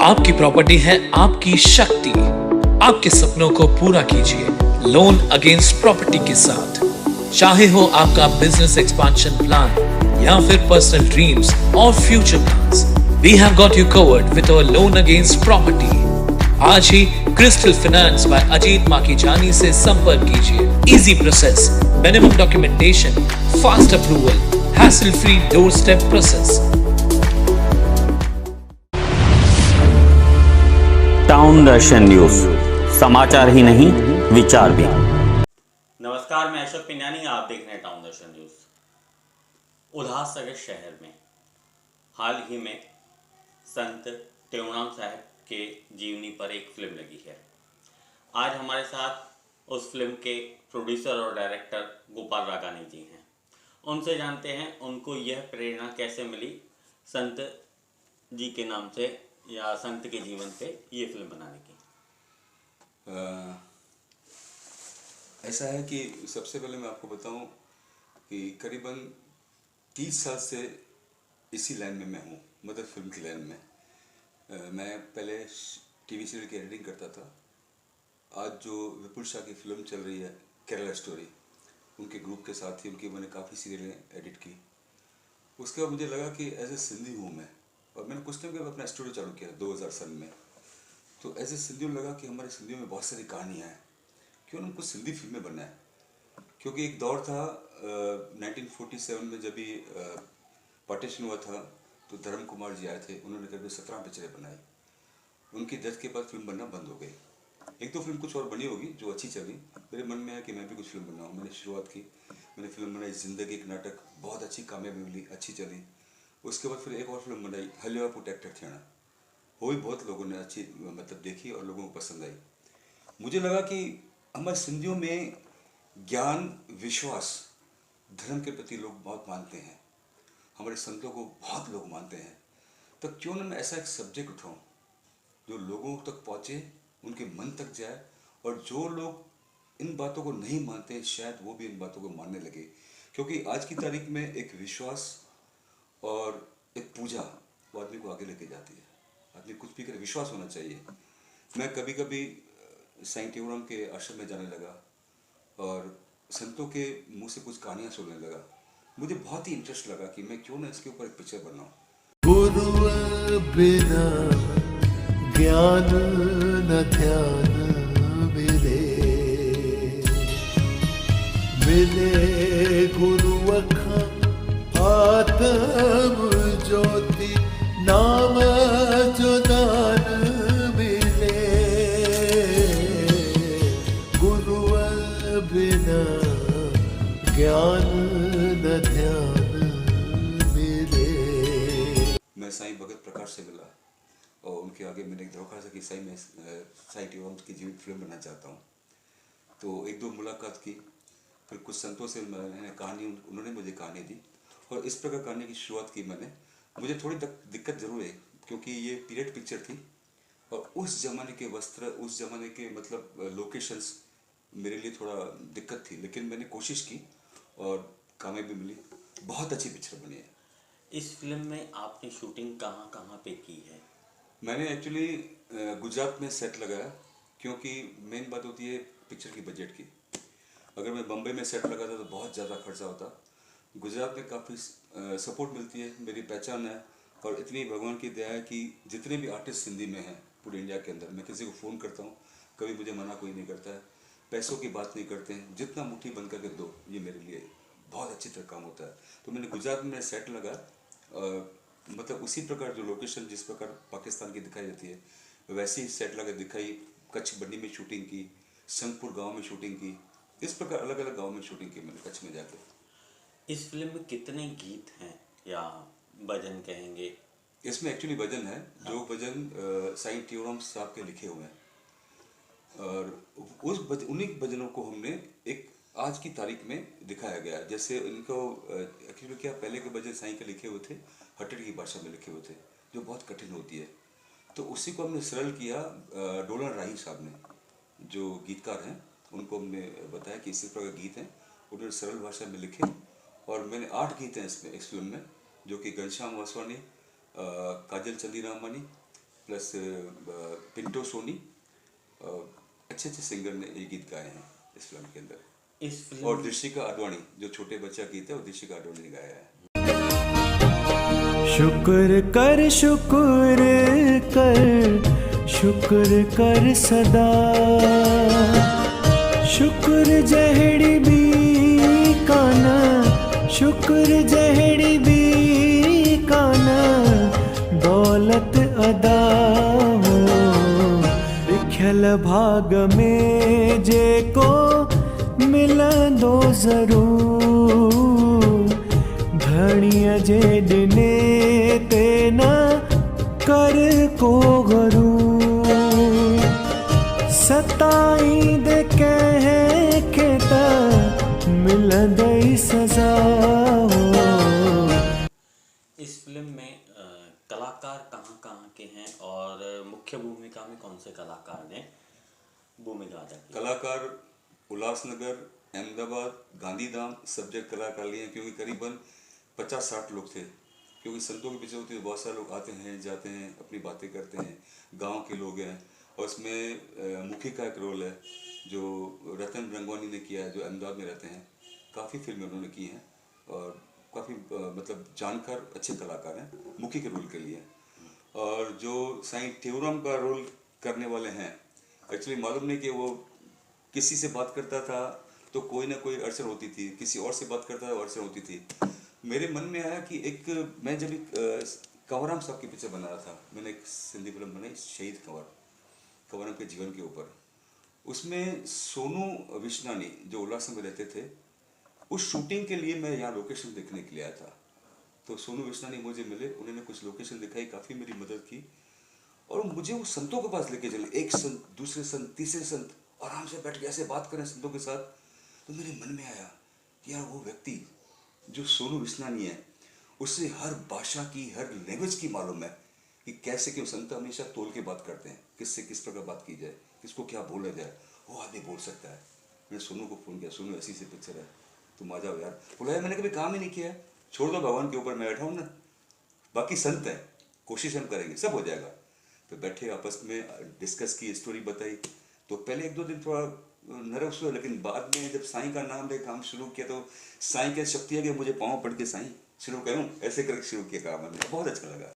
आपकी प्रॉपर्टी है आपकी शक्ति। आपके सपनों को पूरा कीजिए लोन अगेंस्ट प्रॉपर्टी के साथ। चाहे हो आपका बिजनेस एक्सपांशन प्लान या फिर पर्सनल ड्रीम्स और future plans, we have got you covered with our loan against property. आज ही Crystal Finance by Ajit Makhijani से संपर्क कीजिए। Easy process, minimum documentation, fast approval, hassle free door step process. Town Darshan news, समाचार ही नहीं विचार भी। नमस्कार, मैं अशोक पिन्यानी, आप देख रहे हैं टाउन दर्शन न्यूज। उल्लासनगर शहर में हाल ही में संत टेऊराम साहब के जीवनी पर एक फिल्म लगी है। आज हमारे साथ उस फिल्म के प्रोड्यूसर और डायरेक्टर गोपाल रागानी जी हैं। उनसे जानते हैं उनको यह प्रेरणा कैसे मिली संत जी के नाम से या संत के जीवन पे ये फिल्म बनाने की। ऐसा है कि सबसे पहले मैं आपको बताऊं कि करीबन 30 साल से इसी लाइन में मैं हूं, मतलब फिल्म की लाइन में। मैं पहले टीवी सीरियल की एडिटिंग करता था। आज जो विपुल शाह की फिल्म चल रही है केरला स्टोरी, उनके ग्रुप के साथ ही उनकी मैंने काफ़ी सीरियलें एडिट की। उसके बाद मुझे लगा कि एज ए सिंधी हूँ मैं, और मैंने कुछ टाइम के बाद अपना स्टूडियो चालू किया 2000 सन में। तो एज ए सिंधियों लगा कि हमारे सिंधियों में बहुत सारी कहानियाँ हैं, क्यों ना कुछ सिंधी फिल्में बनाए। क्योंकि एक दौर था 1947 में, जब भी पार्टीशन हुआ था तो धर्म कुमार जी आए थे, उन्होंने करीब 17 पिक्चरें बनाई। उनकी डेथ के बाद फिल्म बनना बंद हो गई। एक दो फिल्म कुछ और बनी होगी जो अच्छी चली। मेरे मन में है कि मैं भी कुछ फिल्म बनाऊँ। मैंने शुरुआत की, मैंने फिल्म बनाई जिंदगी, एक नाटक, बहुत अच्छी कामयाबी मिली, अच्छी चली। उसके बाद फिर एक और फिल्म बनाई हलिया प्रोटेक्टर थियणा, वो भी बहुत लोगों ने अच्छी मतलब देखी और लोगों को पसंद आई। मुझे लगा कि हमारे सिंधियों में ज्ञान, विश्वास, धर्म के प्रति लोग बहुत मानते हैं, हमारे संतों को बहुत लोग मानते हैं। तो क्यों ना मैं ऐसा एक सब्जेक्ट उठाऊं जो लोगों तक पहुँचे, उनके मन तक जाए, और जो लोग इन बातों को नहीं मानते शायद वो भी इन बातों को मानने लगे। क्योंकि आज की तारीख में एक विश्वास और एक पूजा वो आदमी को आगे लेके जाती है। आदमी कुछ भी करे, विश्वास होना चाहिए। मैं कभी कभी साईं टेऊराम के आश्रम में जाने लगा और संतों के मुंह से कुछ कहानियाँ सुनने लगा। मुझे बहुत ही इंटरेस्ट लगा कि मैं क्यों ना इसके ऊपर एक पिक्चर बनाऊं। गुरु बिना ज्ञान न ध्यान मिले, मिले गुरु अखा आत्म ज्योति, नाम जो दान मिले। गुरु बिना ज्ञान न ध्यान मिले। मैं साईं भगत प्रकाश से मिला और उनके आगे मैंने एक दरख्वास्त है कि साईं टेऊराम की जीवित फिल्म बनाना चाहता हूँ। तो एक दो मुलाकात की, फिर कुछ संतों से मैंने कहानी, उन्होंने मुझे कहानी दी और इस प्रकार कहानी की शुरुआत की मैंने। मुझे थोड़ी दिक्कत जरूर है क्योंकि ये पीरियड पिक्चर थी और उस ज़माने के वस्त्र, उस ज़माने के मतलब लोकेशंस मेरे लिए थोड़ा दिक्कत थी, लेकिन मैंने कोशिश की और कामयाबी मिली। बहुत अच्छी पिक्चर बनी है। इस फिल्म में आपने शूटिंग कहाँ कहाँ पे की है? मैंने एक्चुअली गुजरात में सेट लगाया, क्योंकि मेन बात होती है पिक्चर की बजट की। अगर मैं बम्बई में सेट लगाता तो बहुत ज़्यादा खर्चा होता। गुजरात में काफ़ी सपोर्ट मिलती है, मेरी पहचान है, और इतनी भगवान की दया है कि जितने भी आर्टिस्ट हिंदी में हैं पूरे इंडिया के अंदर, मैं किसी को फ़ोन करता हूँ, कभी मुझे मना कोई नहीं करता है। पैसों की बात नहीं करते हैं, जितना मुट्ठी बंद करके दो, ये मेरे लिए बहुत अच्छी तरह काम होता है। तो मैंने गुजरात में सेट लगा, मतलब उसी प्रकार जो लोकेशन जिस प्रकार पाकिस्तान की दिखाई जाती है वैसी सेट लगा दिखाई। कच्छ बंडी में शूटिंग की, संगपुर गांव में शूटिंग की, इस प्रकार अलग अलग गांव में शूटिंग की मैंने कच्छ में जाकर। इस फिल्म में कितने गीत हैं या भजन कहेंगे? इसमें एक्चुअली भजन है, जो भजन साईं टेऊराम साहब के लिखे हुए हैं, और उन्हीं भजनों को हमने एक आज की तारीख में दिखाया गया। जैसे इनको एक्चुअली क्या, पहले के भजन साईं के लिखे हुए थे हटड़ की भाषा में लिखे हुए थे, जो बहुत कठिन होती है। तो उसी को हमने सरल किया। डोलन राही साहब ने, जो गीतकार हैं, उनको हमने बताया कि इसी प्रकार गीत हैं, उन्होंने सरल भाषा में लिखे। और मैंने 8 गीत हैं इसमें, इस फिल्म में, जो कि घनश्याम वासवानी, काजल चंदीरामानी, प्लस पिंटो सोनी, अच्छे अच्छे सिंगर ने ये गीत गाए हैं इस फिल्म के अंदर। इस फिल्म और दृश्यिका आडवाणी, जो छोटे बच्चा गीत है वो दृश्यिका आडवाणी ने गाया है। शुक्र कर शुक्र कर सदा, शुक्र जहड़ी भी काना, शुक्र जहड़ी भी काना, दौलत अदा हो लिखल भाग में जे को मिलंदो जरूर, धणीअ जे ॾिने ते न कर को गरूर, सताईंदे कंहिंखे त मिलंदई सज़ा हो। इस फिल्म में कलाकार कहाँ कहाँ के हैं और मुख्य भूमिका में कौन से कलाकार ने भूमिका अदा की? कलाकार उल्लासनगर, अहमदाबाद, गांधीधाम सब जगह कलाकार लिए हैं, क्योंकि करीबन 50-60 लोग थे। क्योंकि संतों के पीछे होती है, बहुत सारे लोग आते हैं जाते हैं, अपनी बातें करते हैं, गांव के लोग हैं। और इसमें मुखी का एक रोल है जो रतन रंगवानी ने किया है, जो अहमदाबाद में रहते हैं। काफ़ी फिल्में उन्होंने की हैं और काफ़ी मतलब जानकार अच्छे कलाकार हैं मुखी के रोल के लिए। और जो साईं टेऊराम का रोल करने वाले हैं, एक्चुअली मालूम नहीं कि वो किसी से बात करता था तो कोई ना कोई अड़चन होती थी, किसी और से बात करता था अड़चन होती थी। मेरे मन में आया कि मैं जब कंवराम साहब के पीछे बना रहा था, मैंने एक सिंधी फिल्म बनाई शहीद कंवराम के जीवन के ऊपर। उसमें सोनू विश्नानी जो उल्लास में रहते थे, उस शूटिंग के लिए मैं यहाँ लोकेशन देखने के लिए आया था। तो सोनू विश्नानी मुझे मिले, उन्होंने कुछ लोकेशन दिखाई, काफ़ी मेरी मदद की और मुझे वो संतों के पास लेके चले। एक संत, दूसरे संत, तीसरे संत, आराम से बैठ के ऐसे बात करें संतों के साथ। तो मेरे मन में आया कि यार वो व्यक्ति जो सोनू विश्नानी है, उससे हर भाषा की, हर लैंग्वेज की मालूम है कि कैसे क्यों संत हमेशा तोल के बात करते हैं, किससे किस प्रकार बात की जाए, किसको क्या बोला जाए, वो आदमी बोल सकता है। मैंने सोनू को फ़ोन किया, सोनू ऐसी पिक्चर है, तुम आ जाओ यार। बोला यार मैंने कभी काम ही नहीं किया है, छोड़ दो, भगवान के ऊपर मैं बैठा हूँ ना, बाकी संत है, कोशिश हम करेंगे, सब हो जाएगा। तो बैठे आपस में डिस्कस की, स्टोरी बताई। तो पहले 1-2 दिन थोड़ा नर्वस हुआ, लेकिन बाद में जब साईं का नाम ले काम शुरू किया तो साईं की शक्ति है कि मुझे पाँव पड़ के साईं शुरू करूँ, ऐसे करके शुरू किया काम। हमने बहुत अच्छा लगा।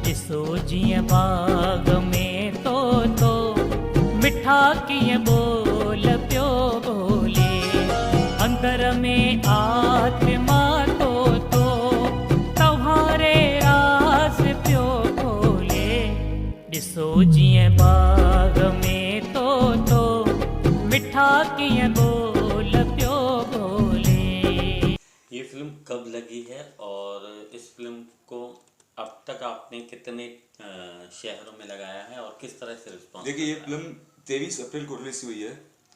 ॾिसो जीअं बाग में तो मिठा कीअं बोल पियो बोले, अंदर में आत्मा तो तव्हारे राज़ पियो खोले। ॾिसो जीअं बाग में तो मिठा कीअं बोल पियो बोले। ये फिल्म कब लगी है और इस फिल्म को अब तक आपने कितने शहरों में लगाया है और किस तरह से रिस्पॉन्स? देखिए ये फिल्म 23 अप्रैल को रिलीज हुई है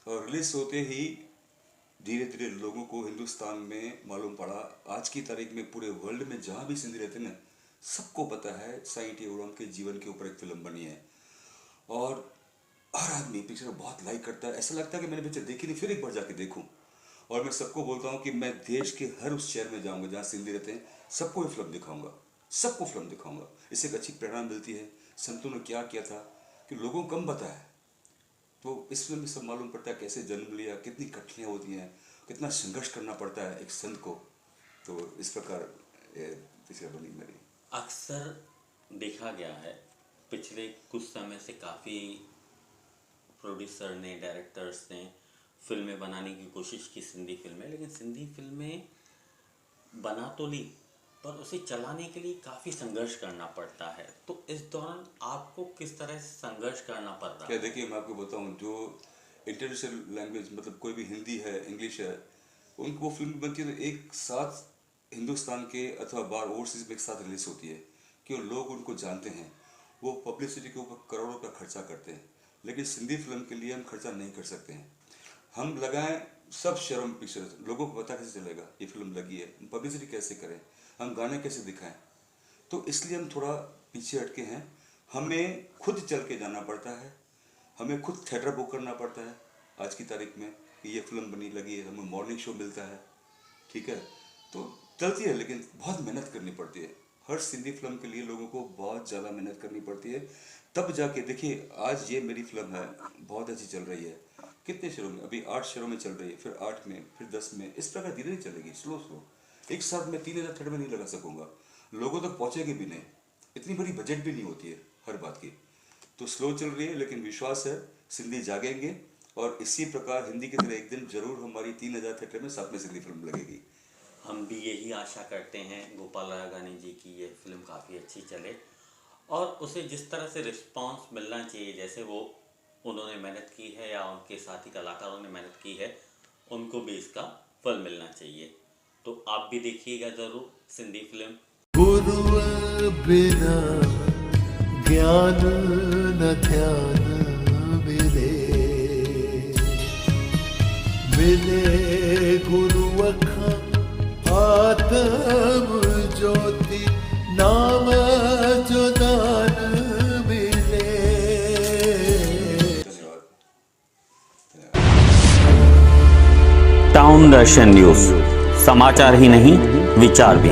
और रिलीज होते ही धीरे धीरे लोगों को हिंदुस्तान में मालूम पड़ा। आज की तारीख में पूरे वर्ल्ड में जहाँ भी सिंधी रहते हैं ना, सबको पता है साईं टेऊराम के जीवन के ऊपर एक फिल्म बनी है और हर आदमी पिक्चर बहुत लाइक करता है। ऐसा लगता है कि मैंने पिक्चर देखी नहीं, फिर एक बार जाके देखूं। और मैं सबको बोलता हूँ कि मैं देश के हर उस शहर में जाऊँगा जहाँ सिंधी रहते हैं, सबको ये फिल्म दिखाऊँगा, सबको फिल्म दिखाऊँगा। इससे एक अच्छी प्रेरणा मिलती है। संतों ने क्या किया था कि लोगों को कम पता है, तो इस फिल्म में सब मालूम पड़ता है कैसे जन्म लिया, कितनी कठिनाइयाँ होती हैं, कितना संघर्ष करना पड़ता है एक संत को। तो इस प्रकार पिक्चर बनी मेरी। अक्सर देखा गया है पिछले कुछ समय से काफ़ी प्रोड्यूसर ने, डायरेक्टर्स ने फिल्में बनाने की कोशिश की, सिंधी फिल्में, लेकिन सिंधी फिल्में बना तो ली पर उसे चलाने के लिए काफ़ी संघर्ष करना पड़ता है। तो इस दौरान आपको किस तरह से संघर्ष करना पड़ रहा है? क्या देखिए, मैं आपको बताऊं, जो इंटरनेशनल लैंग्वेज मतलब कोई भी हिंदी है, इंग्लिश है, उनको फिल्म बनती है तो एक साथ हिंदुस्तान के अथवा बाहर ओवरसीज में एक साथ रिलीज होती है कि लोग उनको जानते हैं, वो पब्लिसिटी के ऊपर करोड़ों का खर्चा करते हैं। लेकिन सिंधी फिल्म के लिए हम खर्चा नहीं कर सकते हैं। हम लगाएं सब शहरों में पिक्चर, लोगों को पता कैसे चलेगा ये फिल्म लगी है, हम पब्लिसिटी कैसे करें, हम गाने कैसे दिखाएं। तो इसलिए हम थोड़ा पीछे हटके हैं। हमें खुद चल के जाना पड़ता है, हमें खुद थिएटर बुक करना पड़ता है। आज की तारीख में कि ये फिल्म बनी लगी है, हमें मॉर्निंग शो मिलता है, ठीक है, तो चलती है, लेकिन बहुत मेहनत करनी पड़ती है। हर सिंधी फिल्म के लिए लोगों को बहुत ज़्यादा मेहनत करनी पड़ती है, तब जाके देखिए आज ये मेरी फिल्म है, बहुत अच्छी चल रही है। कितने शहरों में? अभी 8 शहरों में चल रही है, फिर 8 में, फिर 10 में, इस प्रकार धीरे धीरे चलेगी, स्लो स्लो। एक साथ मैं 3000 थिएटर में नहीं लगा सकूंगा, लोगों तक पहुंचेगी भी नहीं, इतनी बड़ी बजट भी नहीं होती है हर बात की। तो स्लो चल रही है, लेकिन विश्वास है सिंधी जागेंगे और इसी प्रकार हिंदी की तरह एक दिन जरूर हमारी 3000 थिएटर में साथ में सिंधी फिल्म लगेगी। हम भी यही आशा करते हैं गोपाल राघानी जी की ये फिल्म काफ़ी अच्छी चले और उसे जिस तरह से रिस्पांस मिलना चाहिए, जैसे वो उन्होंने मेहनत की है या उनके साथी कलाकारों ने मेहनत की है, उनको भी इसका फल मिलना चाहिए। तो आप भी देखिएगा ज़रूर सिंधी फिल्म। गुरु बिना ज्ञान न ध्यान मिले, मिले गुरु अखा आत्म ज्योति नाम जो दान मिले। टाउन दर्शन न्यूज, समाचार ही नहीं विचार भी।